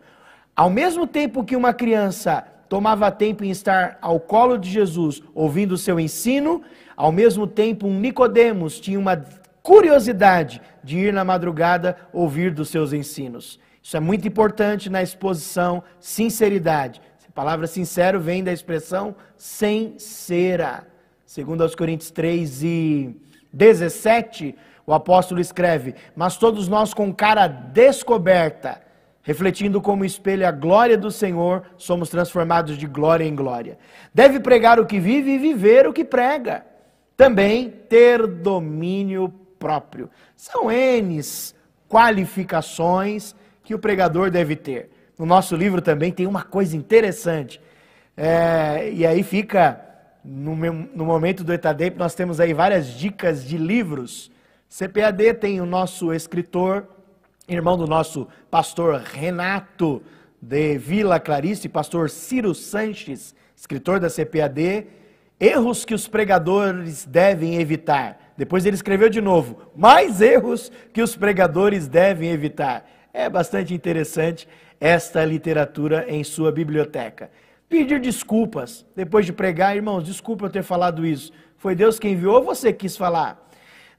Ao mesmo tempo que uma criança tomava tempo em estar ao colo de Jesus, ouvindo o seu ensino, ao mesmo tempo um Nicodemos tinha uma curiosidade de ir na madrugada ouvir dos seus ensinos. Isso é muito importante na exposição, sinceridade. A palavra sincero vem da expressão sincera. Segundo aos Coríntios 3:17, o apóstolo escreve, mas todos nós com cara descoberta, refletindo como espelho a glória do Senhor, somos transformados de glória em glória. Deve pregar o que vive e viver o que prega. Também ter domínio próprio. São N's qualificações que o pregador deve ter. No nosso livro também tem uma coisa interessante. E aí fica, no momento do Etadeip, nós temos aí várias dicas de livros. CPAD tem o nosso escritor, irmão do nosso pastor Renato de Vila Clarice, pastor Ciro Sanches, escritor da CPAD, erros que os pregadores devem evitar. Depois ele escreveu de novo, mais erros que os pregadores devem evitar. É bastante interessante esta literatura em sua biblioteca. Pedir desculpas, depois de pregar, irmãos, desculpa eu ter falado isso. Foi Deus quem enviou ou você quis falar?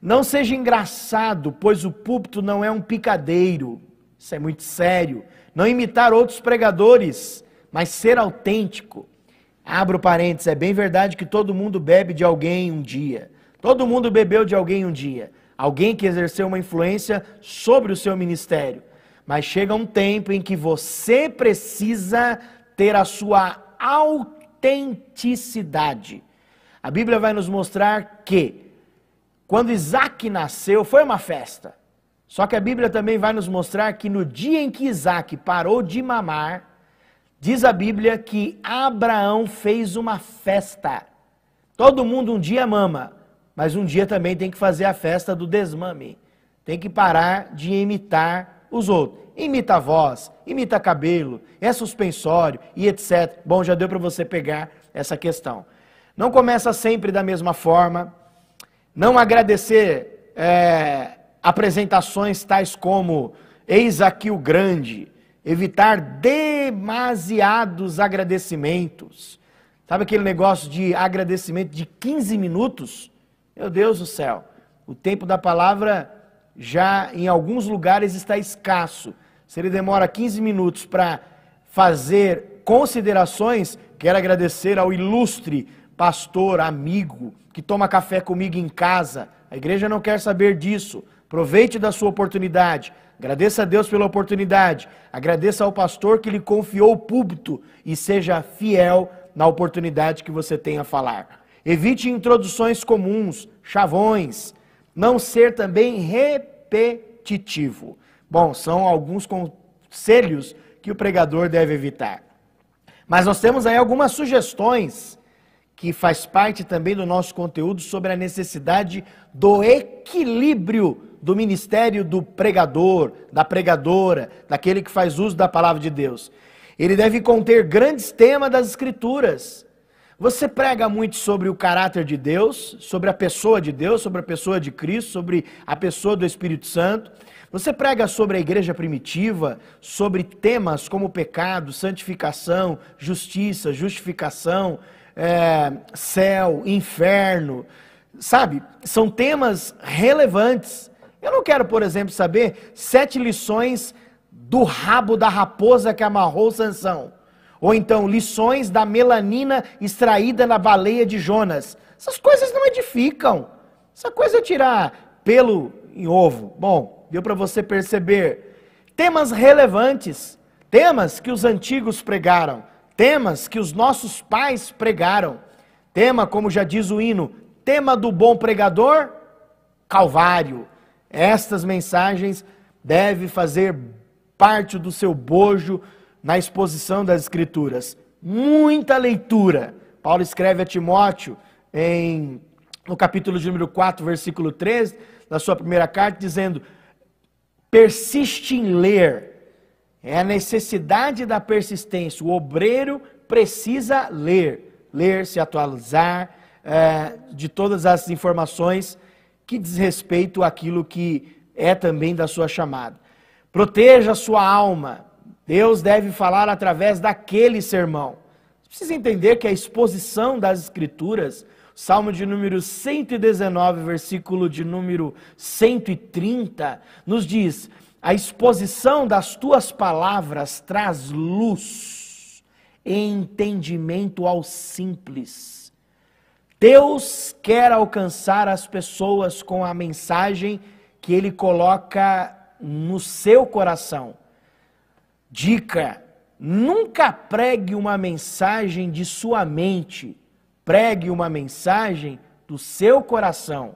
Não seja engraçado, pois o púlpito não é um picadeiro. Isso é muito sério. Não imitar outros pregadores, mas ser autêntico. Abro parênteses, é bem verdade que todo mundo bebe de alguém um dia. Todo mundo bebeu de alguém um dia. Alguém que exerceu uma influência sobre o seu ministério. Mas chega um tempo em que você precisa ter a sua autenticidade. A Bíblia vai nos mostrar que quando Isaac nasceu, foi uma festa. Só que a Bíblia também vai nos mostrar que no dia em que Isaac parou de mamar, diz a Bíblia que Abraão fez uma festa. Todo mundo um dia mama, mas um dia também tem que fazer a festa do desmame. Tem que parar de imitar os outros. Imita a voz, imita cabelo, é suspensório e etc. Bom, já deu para você pegar essa questão. Não começa sempre da mesma forma. Não agradecer apresentações tais como eis aqui o grande. Evitar demasiados agradecimentos. Sabe aquele negócio de agradecimento de 15 minutos? Meu Deus do céu. O tempo da palavra já em alguns lugares está escasso. Se ele demora 15 minutos para fazer considerações, quero agradecer ao ilustre pastor, amigo, que toma café comigo em casa. A igreja não quer saber disso. Aproveite da sua oportunidade. Agradeça a Deus pela oportunidade. Agradeça ao pastor que lhe confiou o púlpito e seja fiel na oportunidade que você tem a falar. Evite introduções comuns, chavões. Não ser também repetitivo. Bom, são alguns conselhos que o pregador deve evitar. Mas nós temos aí algumas sugestões que faz parte também do nosso conteúdo sobre a necessidade do equilíbrio do ministério do pregador, da pregadora, daquele que faz uso da palavra de Deus. Ele deve conter grandes temas das Escrituras. Você prega muito sobre o caráter de Deus, sobre a pessoa de Deus, sobre a pessoa de Cristo, sobre a pessoa do Espírito Santo. Você prega sobre a igreja primitiva, sobre temas como pecado, santificação, justiça, justificação, céu, inferno, sabe? São temas relevantes. Eu não quero, por exemplo, saber 7 lições do rabo da raposa que amarrou Sansão. Ou então, lições da melanina extraída na baleia de Jonas. Essas coisas não edificam. Essa coisa é tirar pelo em ovo. Bom, deu para você perceber. Temas relevantes, temas que os antigos pregaram, temas que os nossos pais pregaram. Tema, como já diz o hino, tema do bom pregador, Calvário. Estas mensagens devem fazer parte do seu bojo na exposição das Escrituras. Muita leitura. Paulo escreve a Timóteo no capítulo de número 4, versículo 13, da sua primeira carta, dizendo: persiste em ler. É a necessidade da persistência. O obreiro precisa ler, se atualizar de todas as informações que diz respeito àquilo que é também da sua chamada. Proteja a sua alma. Deus deve falar através daquele sermão. Você precisa entender que a exposição das Escrituras, Salmo de número 119, versículo de número 130, nos diz: a exposição das tuas palavras traz luz e entendimento aos simples. Deus quer alcançar as pessoas com a mensagem que Ele coloca no seu coração. Dica: nunca pregue uma mensagem de sua mente, pregue uma mensagem do seu coração.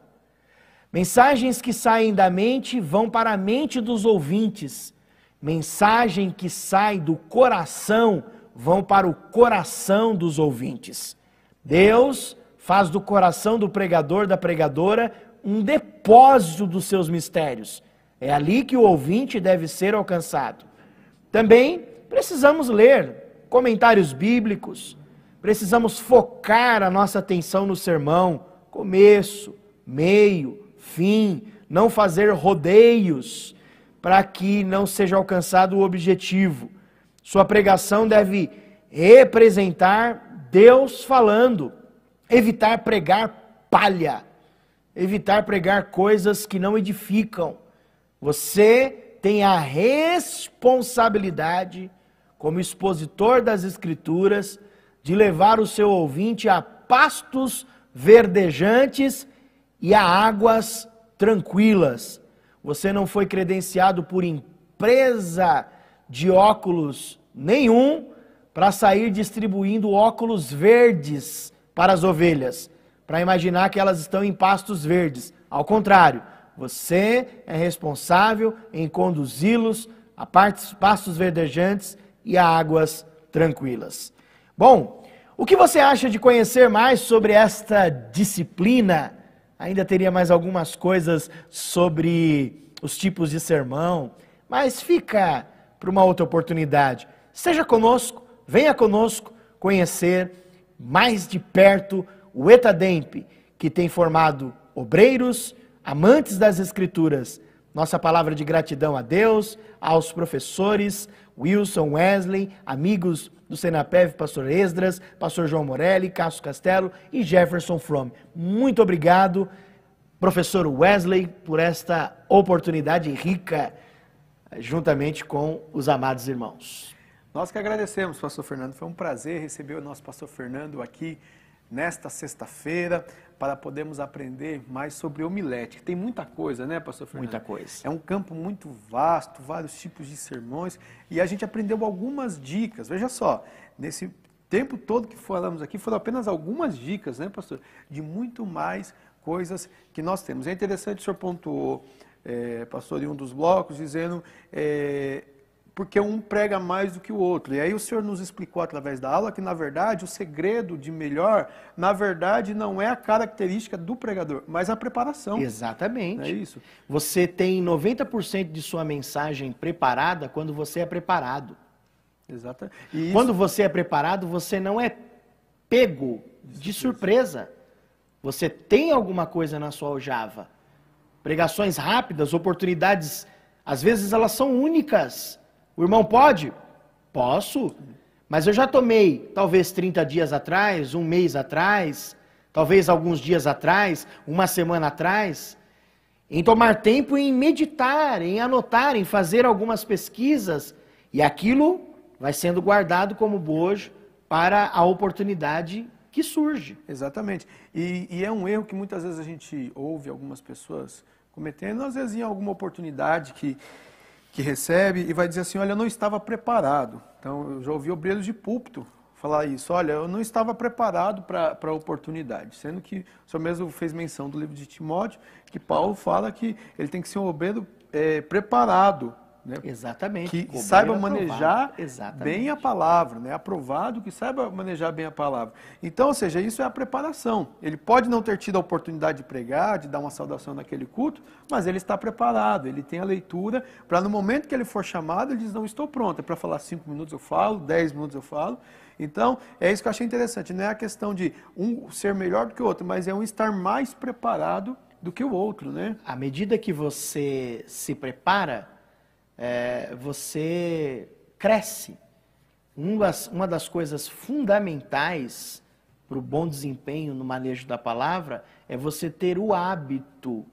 Mensagens que saem da mente vão para a mente dos ouvintes. Mensagem que sai do coração vão para o coração dos ouvintes. Deus faz do coração do pregador, da pregadora, um depósito dos seus mistérios. É ali que o ouvinte deve ser alcançado. Também precisamos ler comentários bíblicos, precisamos focar a nossa atenção no sermão, começo, meio, fim, não fazer rodeios para que não seja alcançado o objetivo. Sua pregação deve representar Deus falando, evitar pregar palha, evitar pregar coisas que não edificam. Você tem a responsabilidade, como expositor das Escrituras, de levar o seu ouvinte a pastos verdejantes e a águas tranquilas. Você não foi credenciado por empresa de óculos nenhum para sair distribuindo óculos verdes para as ovelhas, para imaginar que elas estão em pastos verdes. Ao contrário, você é responsável em conduzi-los a pastos verdejantes e a águas tranquilas. Bom, o que você acha de conhecer mais sobre esta disciplina? Ainda teria mais algumas coisas sobre os tipos de sermão, mas fica para uma outra oportunidade. Seja conosco, venha conosco conhecer mais de perto o ETADEMP, que tem formado obreiros, amantes das Escrituras. Nossa palavra de gratidão a Deus, aos professores Wilson, Wesley, amigos do Senapev, pastor Esdras, pastor João Morelli, Cássio Castelo e Jefferson From. Muito obrigado, professor Wesley, por esta oportunidade rica, juntamente com os amados irmãos. Nós que agradecemos, pastor Fernando. Foi um prazer receber o nosso pastor Fernando aqui nesta sexta-feira, para podermos aprender mais sobre homilética. Tem muita coisa, né, pastor Fernando? Muita coisa. É um campo muito vasto, vários tipos de sermões, e a gente aprendeu algumas dicas. Veja só, nesse tempo todo que falamos aqui, foram apenas algumas dicas, né, pastor? De muito mais coisas que nós temos. É interessante, o senhor pontuou, pastor, em um dos blocos, dizendo... porque um prega mais do que o outro. E aí o senhor nos explicou através da aula que, na verdade, o segredo de melhor, na verdade, não é a característica do pregador, mas a preparação. Exatamente. Não é isso? Você tem 90% de sua mensagem preparada quando você é preparado. Exatamente. E isso... Quando você é preparado, você não é pego de surpresa. Você tem alguma coisa na sua aljava. Pregações rápidas, oportunidades, às vezes elas são únicas. O irmão pode? Posso. Mas eu já tomei, talvez 30 dias atrás, um mês atrás, talvez alguns dias atrás, uma semana atrás, em tomar tempo em meditar, em anotar, em fazer algumas pesquisas, e aquilo vai sendo guardado como bojo para a oportunidade que surge. Exatamente. E é um erro que muitas vezes a gente ouve algumas pessoas cometendo, às vezes em alguma oportunidade que recebe e vai dizer assim, olha, eu não estava preparado. Então, eu já ouvi obreiros de púlpito falar isso, olha, eu não estava preparado para a oportunidade, sendo que o senhor mesmo fez menção do livro de Timóteo, que Paulo fala que ele tem que ser um obreiro preparado, né? Exatamente. Que saiba manejar bem a palavra, né? Aprovado, que saiba manejar bem a palavra. Então, ou seja, isso é a preparação. Ele pode não ter tido a oportunidade de pregar, de dar uma saudação naquele culto, mas ele está preparado, ele tem a leitura, para no momento que ele for chamado, ele diz, não, estou pronto, é para falar 5 minutos eu falo, 10 minutos eu falo. Então, é isso que eu achei interessante, não é a questão de um ser melhor do que o outro, mas é um estar mais preparado do que o outro, né? À medida que você se prepara, você cresce. Uma das coisas fundamentais para o bom desempenho no manejo da palavra é você ter o hábito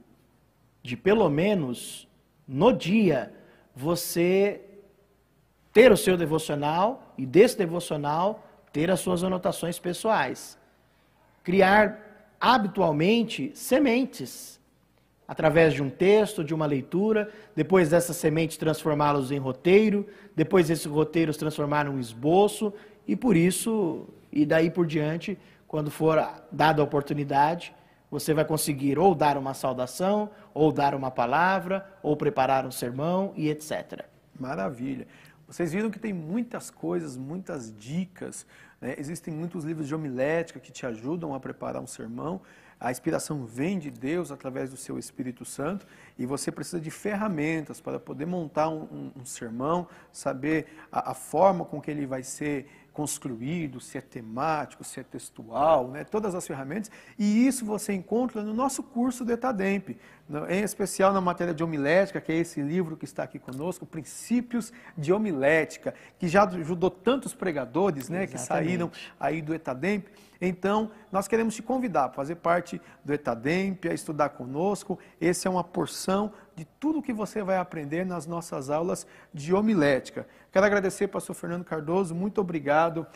de, pelo menos, no dia, você ter o seu devocional e desse devocional ter as suas anotações pessoais. Criar habitualmente sementes. Através de um texto, de uma leitura, depois dessas sementes transformá-los em roteiro, depois desses roteiros transformar em um esboço, e por isso, e daí por diante, quando for dada a oportunidade, você vai conseguir ou dar uma saudação, ou dar uma palavra, ou preparar um sermão e etc. Maravilha. Vocês viram que tem muitas coisas, muitas dicas, né? Existem muitos livros de homilética que te ajudam a preparar um sermão. A inspiração vem de Deus através do seu Espírito Santo e você precisa de ferramentas para poder montar um sermão, saber a forma com que ele vai ser construído, se é temático, se é textual, né? Todas as ferramentas. E isso você encontra no nosso curso do ETADEMP, em especial na matéria de homilética, que é esse livro que está aqui conosco, Princípios de Homilética, que já ajudou tantos pregadores, né, que saíram aí do ETADEMP. Então, nós queremos te convidar para fazer parte do ETADEMP, a estudar conosco. Essa é uma porção de tudo que você vai aprender nas nossas aulas de homilética. Quero agradecer, pastor Fernando Cardoso, muito obrigado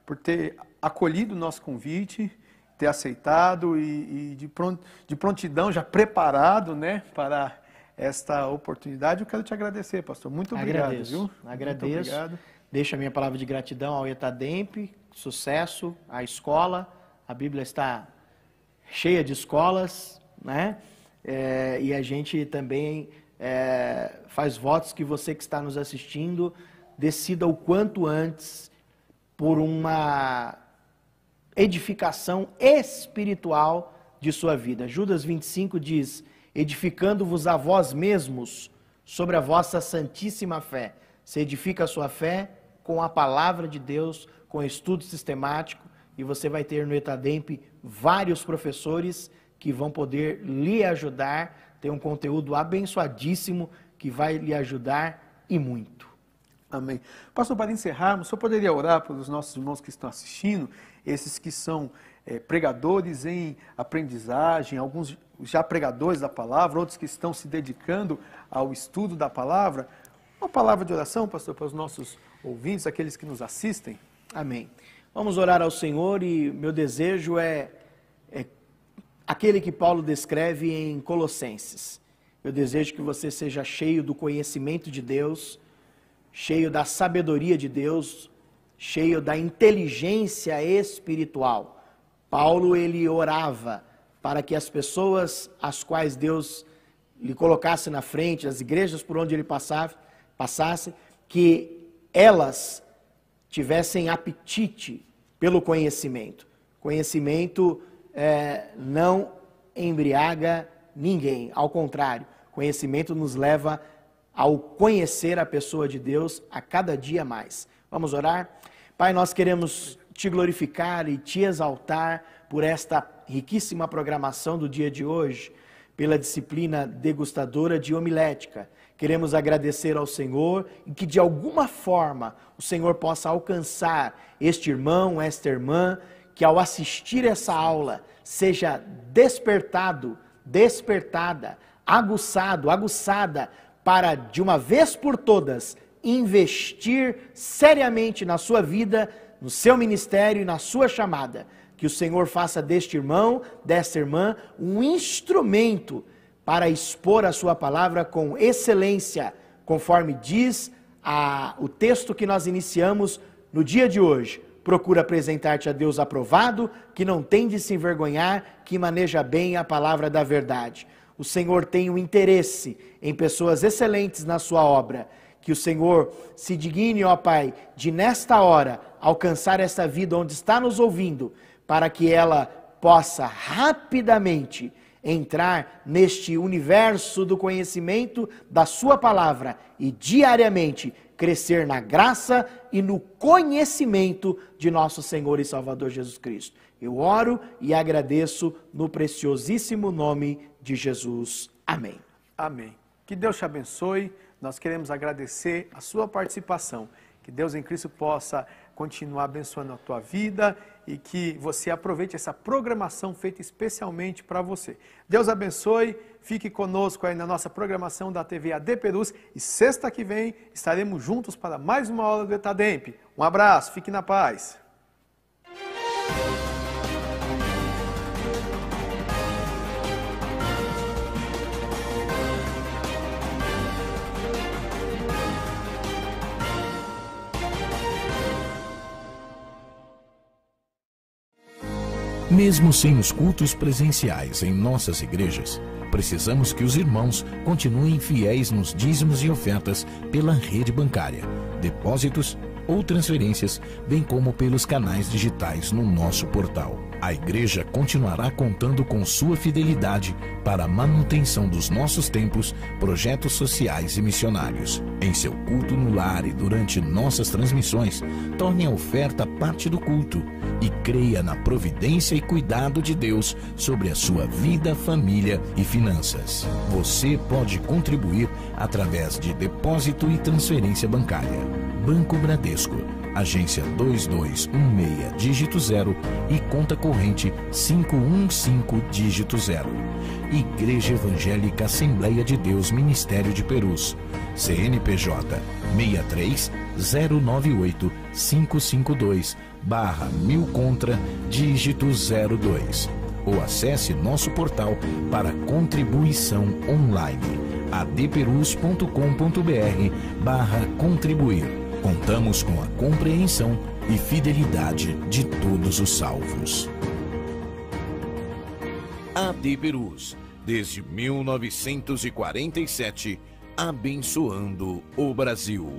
por ter acolhido o nosso convite, ter aceitado e de prontidão, já preparado, né, para esta oportunidade. Eu quero te agradecer, pastor. Muito obrigado. Agradeço, viu? agradeço. Muito obrigado. Deixo a minha palavra de gratidão ao ETADEMP, sucesso, à escola. A Bíblia está cheia de escolas, né? E a gente também faz votos que você que está nos assistindo decida o quanto antes por uma edificação espiritual de sua vida. Judas 25 diz, edificando-vos a vós mesmos sobre a vossa santíssima fé. Você edifica a sua fé com a palavra de Deus, com estudo sistemático, e você vai ter no ETADEMP vários professores que vão poder lhe ajudar, ter um conteúdo abençoadíssimo que vai lhe ajudar e muito. Amém. Pastor, para encerrarmos, o senhor poderia orar pelos nossos irmãos que estão assistindo, esses que são pregadores em aprendizagem, alguns já pregadores da palavra, outros que estão se dedicando ao estudo da palavra. Uma palavra de oração, pastor, para os nossos ouvintes, aqueles que nos assistem. Amém. Vamos orar ao Senhor e meu desejo é aquele que Paulo descreve em Colossenses. Eu desejo que você seja cheio do conhecimento de Deus, cheio da sabedoria de Deus, cheio da inteligência espiritual. Paulo, ele orava para que as pessoas às quais Deus lhe colocasse na frente, as igrejas por onde ele passava, passassem, que elas tivessem apetite pelo conhecimento. Conhecimento não embriaga ninguém, ao contrário, conhecimento nos leva ao conhecer a pessoa de Deus a cada dia mais. Vamos orar? Pai, nós queremos te glorificar e te exaltar por esta riquíssima programação do dia de hoje, pela disciplina degustadora de homilética. Queremos agradecer ao Senhor e que de alguma forma o Senhor possa alcançar este irmão, esta irmã, que ao assistir essa aula seja despertado, despertada, aguçada para de uma vez por todas investir seriamente na sua vida, no seu ministério e na sua chamada. Que o Senhor faça deste irmão, desta irmã, um instrumento para expor a sua palavra com excelência, conforme diz o texto que nós iniciamos no dia de hoje. Procura apresentar-te a Deus aprovado, que não tem de se envergonhar, que maneja bem a palavra da verdade. O Senhor tem um interesse em pessoas excelentes na sua obra. Que o Senhor se digne, ó Pai, de nesta hora alcançar esta vida onde está nos ouvindo, para que ela possa rapidamente entrar neste universo do conhecimento da sua palavra e diariamente crescer na graça e no conhecimento de nosso Senhor e Salvador Jesus Cristo. Eu oro e agradeço no preciosíssimo nome de Jesus. Amém. Amém. Que Deus te abençoe. Nós queremos agradecer a sua participação. Que Deus em Cristo possa continuar abençoando a tua vida e que você aproveite essa programação feita especialmente para você. Deus abençoe, fique conosco aí na nossa programação da TV AD Perus e sexta que vem estaremos juntos para mais uma aula do ETADEMP. Um abraço, fique na paz. Mesmo sem os cultos presenciais em nossas igrejas, precisamos que os irmãos continuem fiéis nos dízimos e ofertas pela rede bancária, depósitos ou transferências, bem como pelos canais digitais no nosso portal. A igreja continuará contando com sua fidelidade para a manutenção dos nossos templos, projetos sociais e missionários. Em seu culto no lar e durante nossas transmissões, torne a oferta parte do culto e creia na providência e cuidado de Deus sobre a sua vida, família e finanças. Você pode contribuir através de depósito e transferência bancária. Banco Bradesco, agência 2216, dígito 0 e conta corrente 515, dígito 0. Igreja Evangélica Assembleia de Deus Ministério de Perus, CNPJ 63 098 552 /1000 contra, dígito 02. Ou acesse nosso portal para contribuição online, adperus.com.br/contribuir. Contamos com a compreensão e fidelidade de todos os salvos. AD Perus, desde 1947, abençoando o Brasil.